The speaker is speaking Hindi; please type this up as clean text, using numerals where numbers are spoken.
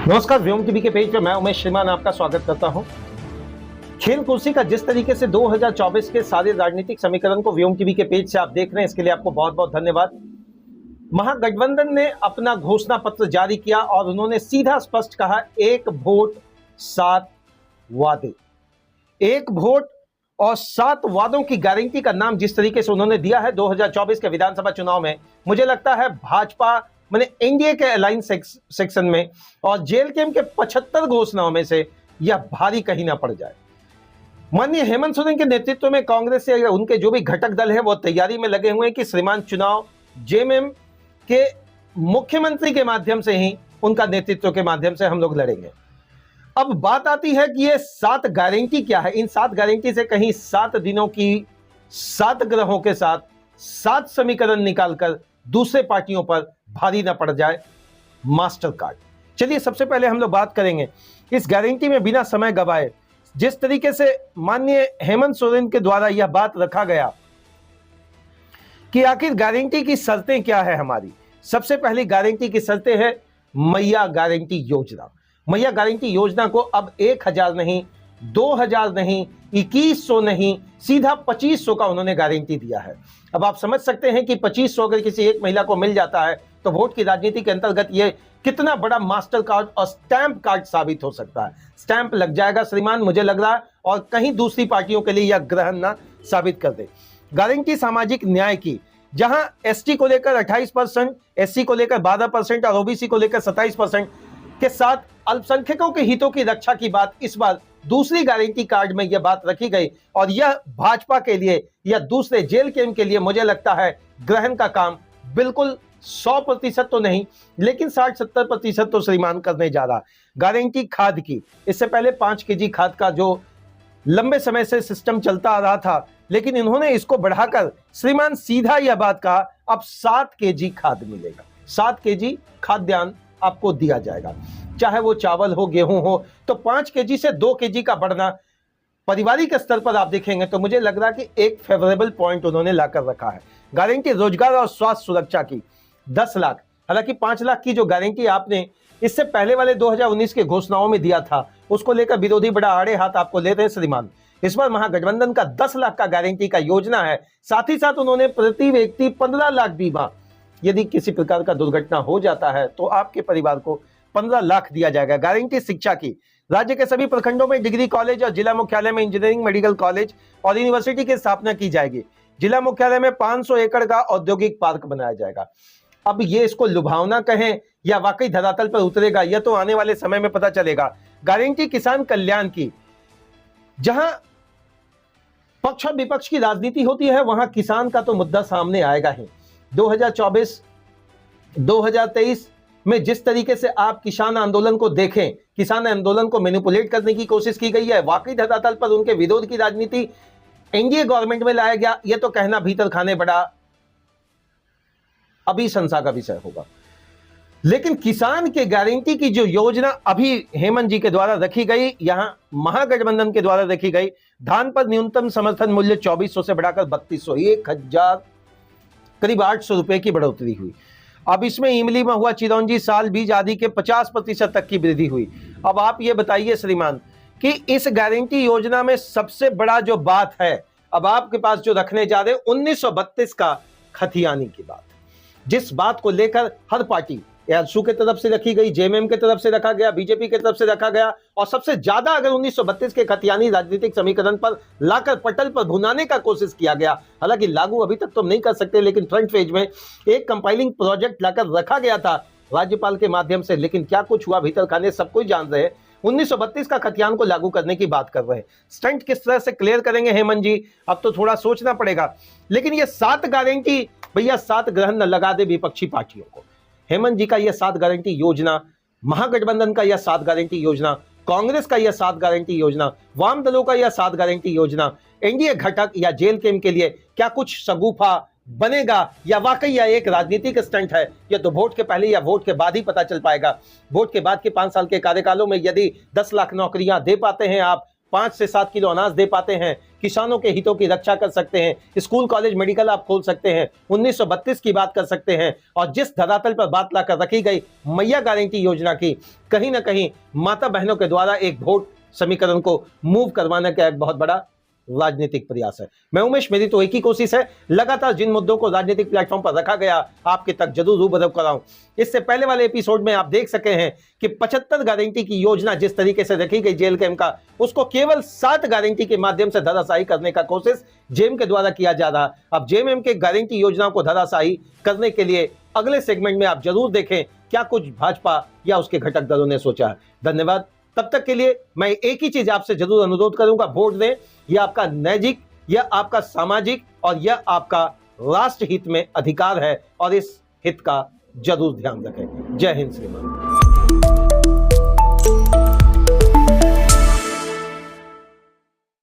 नमस्कार, व्योम टीवी के पेज पे मैं उमेश श्रीमान आपका स्वागत करता हूं। खेल कुर्सी का जिस तरीके से 2024 के सारे राजनीतिक समीकरण को व्योम टीवी के पेज से आप देख रहे हैं, इसके लिए आपको बहुत बहुत धन्यवाद। महागठबंधन ने अपना घोषणा पत्र जारी किया और उन्होंने सीधा स्पष्ट कहा, एक वोट 7 वादे। एक वोट और 7 वादों की गारंटी का नाम जिस तरीके से उन्होंने दिया है 2024 के विधानसभा चुनाव में, मुझे लगता है भाजपा मैंने एनडीए के अलायंस सेक्शन में और जेल कैंप के 75 घोषणाओं में से यह भारी कहीं ना पड़ जाए। माननीय हेमंत सोरेन के नेतृत्व में कांग्रेस से उनके जो भी घटक दल है वो तैयारी में लगे हुए हैं कि श्रीमान चुनाव जेएमएम के मुख्यमंत्री के माध्यम से ही, उनका नेतृत्व के माध्यम से हम लोग लड़ेंगे। अब बात आती है कि ये 7 गारंटी क्या है। इन 7 गारंटी से कहीं 7 दिनों की 7 ग्रहों के साथ 7 समीकरण निकालकर दूसरे पार्टियों पर भारी ना पड़ जाए मास्टर कार्ड। चलिए सबसे पहले हम लोग बात करेंगे इस गारंटी में बिना समय गवाए जिस तरीके से माननीय हेमंत सोरेन के द्वारा यह बात रखा गया कि आखिर गारंटी की शर्तें क्या है हमारी। सबसे पहली गारंटी की शर्तें है मैया गारंटी योजना। मैया गारंटी योजना को अब 1000 नहीं, 2000 नहीं, 2100 नहीं, सीधा 2500 का उन्होंने गारंटी दिया है। अब आप समझ सकते हैं कि 2500 अगर किसी एक महिला को मिल जाता है तो वोट की राजनीति के अंतर्गत यह कितना बड़ा मास्टर कार्ड और स्टैंप कार्ड साबित हो सकता है। स्टैंप लग जाएगा श्रीमान, मुझे लग रहा है, और कहीं दूसरी पार्टियों के लिए यह ग्रहण ना साबित कर दे। गारंटी सामाजिक न्याय की, जहां एसटी को लेकर 28%, एससी को लेकर 12% और ओबीसी को लेकर 27% के साथ अल्पसंख्यकों के हितों की रक्षा की बात इस बार दूसरी गारंटी कार्ड में यह बात रखी गई। और यह भाजपा के लिए या दूसरे जेल कैंप के लिए मुझे लगता है ग्रहण का काम बिल्कुल 100% तो नहीं, लेकिन 60-70% तो श्रीमान करने जा रहा। गारंटी खाद की, इससे पहले 5 केजी खाद का जो लंबे समय से सिस्टम चलता आ रहा था, लेकिन इन्होंने इसको बढ़ाकर श्रीमान सीधा यह बात कहा, अब 7 केजी खाद मिलेगा। 7 केजी खाद्यान्न आपको दिया जाएगा, चाहे वो चावल हो, गेहूं हो। तो 5 केजी से 2 केजी का बढ़ना पारिवारिक स्तर पर आप देखेंगे तो मुझे लग रहा है कि एक फेवरेबल पॉइंट उन्होंने लाकर रखा है। गारंटी रोजगार और स्वास्थ्य सुरक्षा की 10 लाख, हालांकि 5 लाख की जो गारंटी आपने इससे पहले वाले 2019 के घोषणाओं में दिया था, उसको लेकर विरोधी बड़ा आड़े हाथ आपको लेते हैं श्रीमान। इस बार महागठबंधन का 10 लाख का गारंटी का योजना है। साथ ही साथ उन्होंने प्रति व्यक्ति 15 लाख बीमा, यदि किसी प्रकार का दुर्घटना हो जाता है तो आपके परिवार को 15 लाख दिया जाएगा। गारंटी शिक्षा की, राज्य के सभी प्रखंडों में डिग्री कॉलेज और जिला मुख्यालय में इंजीनियरिंग, मेडिकल कॉलेज और यूनिवर्सिटी की स्थापना की जाएगी। जिला मुख्यालय में 500 एकड़ का औद्योगिक पार्क बनाया जाएगा। अब ये इसको लुभावना कहें या वाकई धरातल पर उतरेगा, यह तो आने वाले समय में पता चलेगा। गारंटी किसान कल्याण की, जहां पक्ष और विपक्ष की राजनीति होती है वहां किसान का तो मुद्दा सामने आएगा ही। 2024-2023 में जिस तरीके से आप किसान आंदोलन को देखें, किसान आंदोलन को मैनिपुलेट करने की कोशिश की गई है, वाकई धरातल पर उनके विरोध की राजनीति एनडीए गवर्नमेंट में लाया गया, यह तो कहना भीतर खाने बड़ा अभिशंसा का विषय होगा। लेकिन किसान के गारंटी की जो योजना अभी हेमंत जी के द्वारा रखी गई, यहां महागठबंधन के द्वारा रखी गई, धान पर न्यूनतम समर्थन मूल्य 2400 से बढ़ाकर 3200, 1000 करीब 800 रुपए की बढ़ोतरी हुई। अब इसमें इमली में हुआ चिरौंजी, साल, बीज आदि के 50% तक की वृद्धि हुई। अब आप ये बताइए श्रीमान कि इस गारंटी योजना में सबसे बड़ा जो बात है, अब आपके पास जो रखने जा रहे 1932 का खतियानी की बात, जिस बात को लेकर हर पार्टी एआरएसयू की तरफ से रखी गई, जेएमएम की तरफ से रखा गया, बीजेपी की तरफ से रखा गया, और सबसे ज्यादा अगर 1932 के खतियानी राजनीतिक समीकरण पर लाकर पटल पर भुनाने का कोशिश किया गया। हालांकि लागू अभी तक तो नहीं कर सकते, लेकिन फ्रंट पेज में एक कंपाइलिंग प्रोजेक्ट लाकर रखा गया था राज्यपाल के माध्यम से, लेकिन क्या कुछ हुआ भीतर खाने सब कोई जान रहे हैं। 1932 का खतियान को लागू करने की बात कर रहे हैं। स्टंट किस तरह से क्लियर करेंगे हेमंत जी, अब तो थोड़ा सोचना पड़ेगा। लेकिन ये 7 गारंटी, भैया 7 ग्रहण न लगा दे विपक्षी पार्टियों को। हेमंत जी का यह 7 गारंटी योजना, महागठबंधन का यह 7 गारंटी योजना, कांग्रेस का यह 7 गारंटी योजना, वाम दलों का यह 7 गारंटी योजना, एनडीए घटक या जेल कैंप के लिए क्या कुछ शगुफा बनेगा या वाकई यह एक राजनीतिक स्टंट है, यह तो वोट के पहले या वोट के बाद ही पता चल पाएगा। वोट के बाद के 5 साल के कार्यकालों में यदि 10 लाख नौकरियां दे पाते हैं आप, 5 से 7 किलो अनाज दे पाते हैं, किसानों के हितों की रक्षा कर सकते हैं, स्कूल कॉलेज मेडिकल आप खोल सकते हैं, 1932 की बात कर सकते हैं। और जिस धरातल पर बात लाकर रखी गई मैया गारंटी योजना की, कहीं ना कहीं माता बहनों के द्वारा एक वोट समीकरण को मूव करवाने का एक बहुत बड़ा राजनीतिक प्रयास है। मैं उमेश, मेरी तो एक ही कोशिश है, लगातार जिन मुद्दों को राजनीतिक प्लेटफॉर्म पर रखा गया आपके तक जरूर रूबरू कराऊं। इससे पहले वाले एपिसोड में आप देख सके हैं कि 75 गारंटी की योजना जिस तरीके से रखी गई जेल कैम्प का, उसको केवल 7 गारंटी के माध्यम से धराशायी करने का कोशिश जेम के द्वारा किया जा रहा। अब जेएमएम के गारंटी योजना को धराशायी करने के लिए अगले सेगमेंट में आप जरूर देखें क्या कुछ भाजपा या उसके घटक दलों ने सोचा है। धन्यवाद। तब तक के लिए मैं एक ही चीज आपसे जरूर अनुरोध करूंगा, वोट दें। यह आपका नैतिक, यह आपका सामाजिक और यह आपका राष्ट्र हित में अधिकार है और इस हित का जरूर ध्यान रखें। जय हिंद श्रीमान।